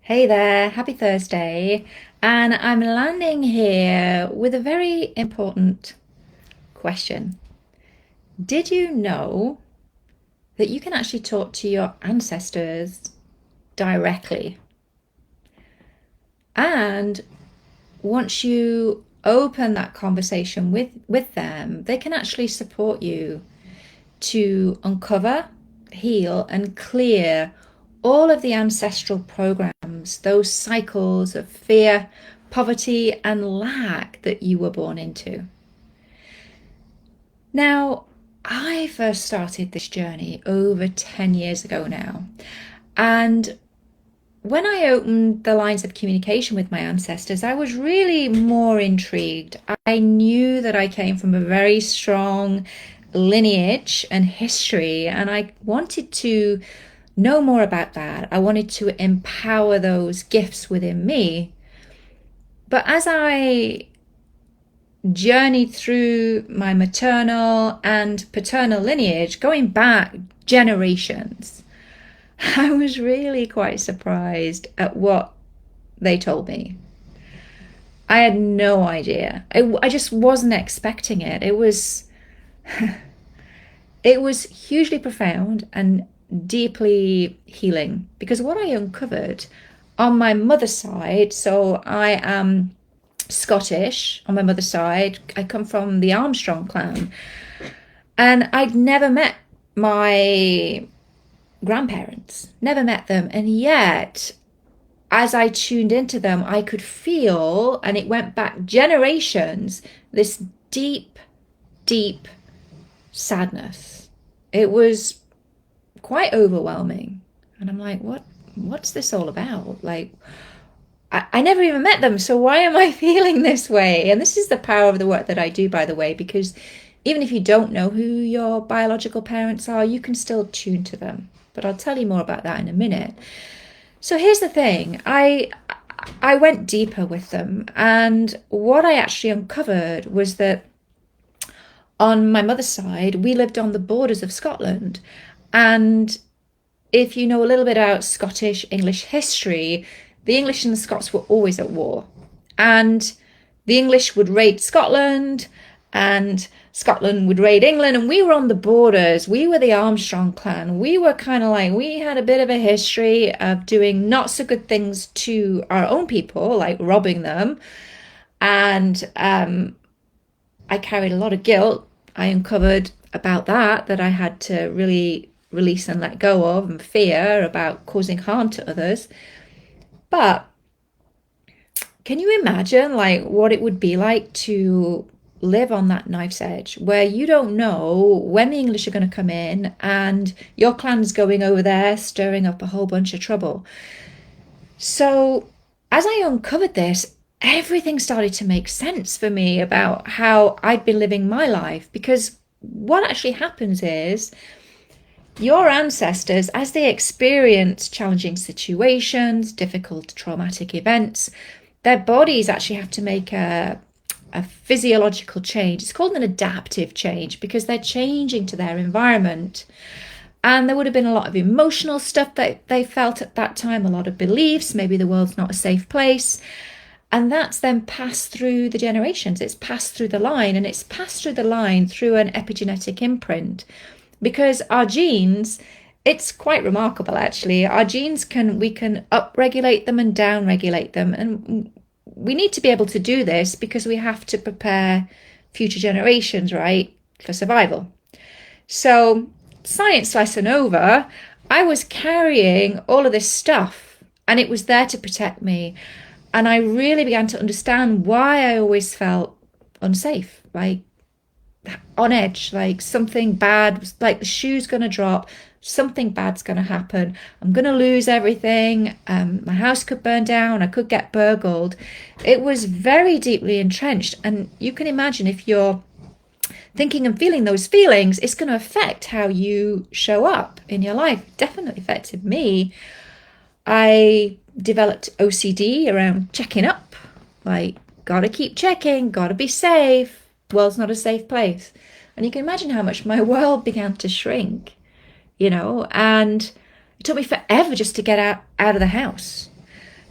Hey there, happy Thursday. And I'm landing here with a very important question. Did you know that you can actually talk to your ancestors directly? And once you open that conversation with them, they can actually support you to uncover, heal, and clear all of the ancestral programs, those cycles of fear, poverty, and lack that you were born into. Now, I first started this journey over 10 years ago now. And when I opened the lines of communication with my ancestors, I was really more intrigued. I knew that I came from a very strong lineage and history, and I wanted to know more about that. I wanted to empower those gifts within me. But as I journeyed through my maternal and paternal lineage, going back generations, I was really quite surprised at what they told me. I had no idea. I just wasn't expecting it. It was hugely profound and deeply healing, because what I uncovered on my mother's side, so I am Scottish on my mother's side, I come from the Armstrong clan, and I'd never met my grandparents, never met them, and yet as I tuned into them, I could feel, and it went back generations, this deep sadness. It was quite overwhelming, and I'm like, what's this all about? Like, I never even met them, so why am I feeling this way? And this is the power of the work that I do, by the way, because even if you don't know who your biological parents are, you can still tune to them. But I'll tell you more about that in a minute. So here's the thing. I went deeper with them, and what I actually uncovered was that on my mother's side, we lived on the borders of Scotland. And if you know a little bit about Scottish English history, the English and the Scots were always at war. And the English would raid Scotland, and Scotland would raid England, and we were on the borders. We were the Armstrong clan. We were kind of like, we had a bit of a history of doing not so good things to our own people, like robbing them. And I carried a lot of guilt. I uncovered about that I had to really release and let go of, and fear about causing harm to others. But can you imagine like what it would be like to live on that knife's edge, where you don't know when the English are going to come in and your clan's going over there stirring up a whole bunch of trouble? So as I uncovered this, everything started to make sense for me about how I'd been living my life. Because what actually happens is your ancestors, as they experience challenging situations, difficult traumatic events, their bodies actually have to make a physiological change. It's called an adaptive change, because they're changing to their environment. And there would have been a lot of emotional stuff that they felt at that time, a lot of beliefs, maybe the world's not a safe place. And that's then passed through the generations. It's passed through the line, and it's passed through the line through an epigenetic imprint. Because our genes, it's quite remarkable actually. Our genes we can upregulate them and downregulate them. And we need to be able to do this because we have to prepare future generations, right, for survival. So, science lesson over, I was carrying all of this stuff, and it was there to protect me. And I really began to understand why I always felt unsafe, like on edge, like something bad, like the shoe's going to drop, something bad's going to happen, I'm going to lose everything, my house could burn down, I could get burgled. It was very deeply entrenched. And you can imagine, if you're thinking and feeling those feelings, it's going to affect how you show up in your life. It definitely affected me. I developed OCD around checking up, like gotta keep checking, gotta be safe, world's not a safe place. And you can imagine how much my world began to shrink, and it took me forever just to get out of the house.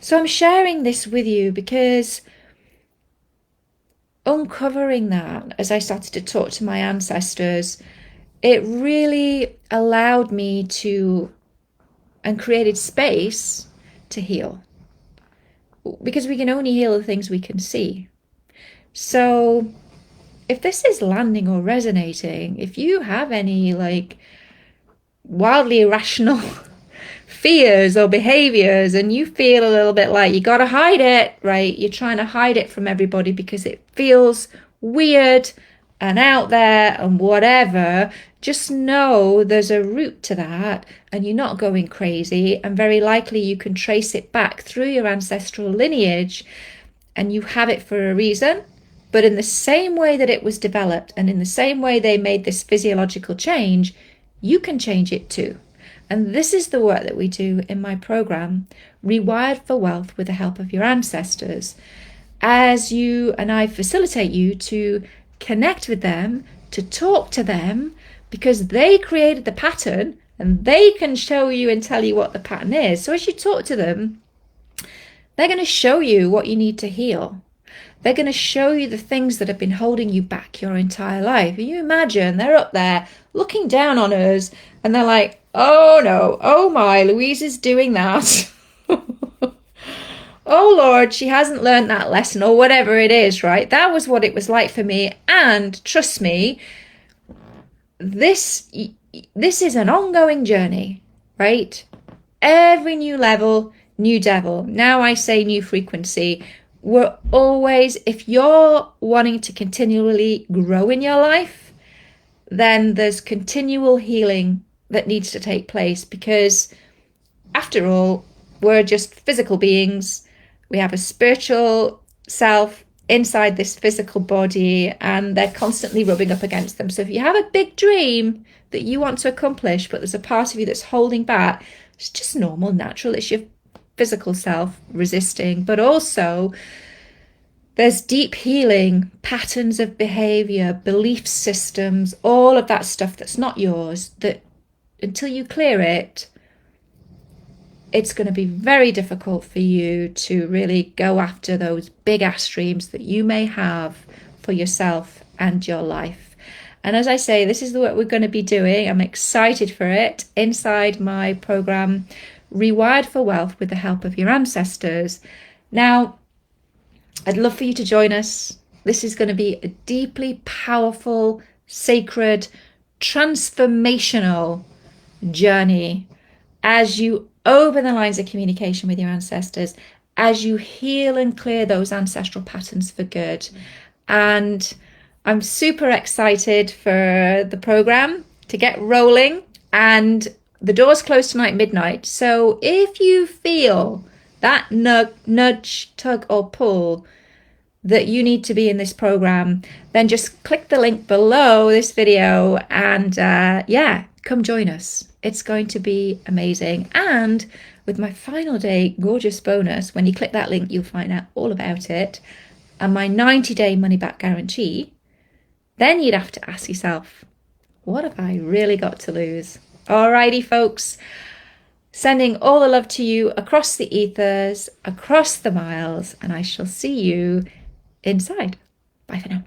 So I'm sharing this with you because uncovering that as I started to talk to my ancestors, it really allowed me to and created space to heal, because we can only heal the things we can see. So if this is landing or resonating, if you have any like wildly irrational fears or behaviors and you feel a little bit like you got to hide it, right? You're trying to hide it from everybody because it feels weird and out there and whatever, just know there's a root to that and you're not going crazy, and very likely you can trace it back through your ancestral lineage and you have it for a reason. But in the same way that it was developed and in the same way they made this physiological change, you can change it too. And this is the work that we do in my program, Rewired for Wealth with the help of your ancestors, as you and I facilitate you to connect with them, to talk to them, because they created the pattern and they can show you and tell you what the pattern is. So as you talk to them, they're going to show you what you need to heal. They're going to show you the things that have been holding you back your entire life. And you imagine they're up there looking down on us and they're like, oh no, oh my, Louise is doing that. Oh Lord, she hasn't learned that lesson, or whatever it is, right? That was what it was like for me. And trust me, this is an ongoing journey, right? Every new level, new devil. Now I say new frequency. We're always, if you're wanting to continually grow in your life, then there's continual healing that needs to take place, because after all, we're just physical beings. We have a spiritual self inside this physical body, and they're constantly rubbing up against them. So if you have a big dream that you want to accomplish, but there's a part of you that's holding back, it's just normal, natural. It's your physical self resisting. But also there's deep healing, patterns of behavior, belief systems, all of that stuff that's not yours, that until you clear it, it's going to be very difficult for you to really go after those big ass dreams that you may have for yourself and your life. And as I say, this is the work we're going to be doing. I'm excited for it inside my program, Rewired for Wealth with the help of your ancestors. Now, I'd love for you to join us. This is going to be a deeply powerful, sacred, transformational journey as you open the lines of communication with your ancestors, as you heal and clear those ancestral patterns for good. And I'm super excited for the program to get rolling, and the doors close tonight midnight. So if you feel that nudge, tug or pull that you need to be in this program, then just click the link below this video and come join us. It's going to be amazing. And with my final day gorgeous bonus, when you click that link, you'll find out all about it. And my 90-day money-back guarantee, then you'd have to ask yourself, what have I really got to lose? Alrighty, folks. Sending all the love to you across the ethers, across the miles, and I shall see you inside. Bye for now.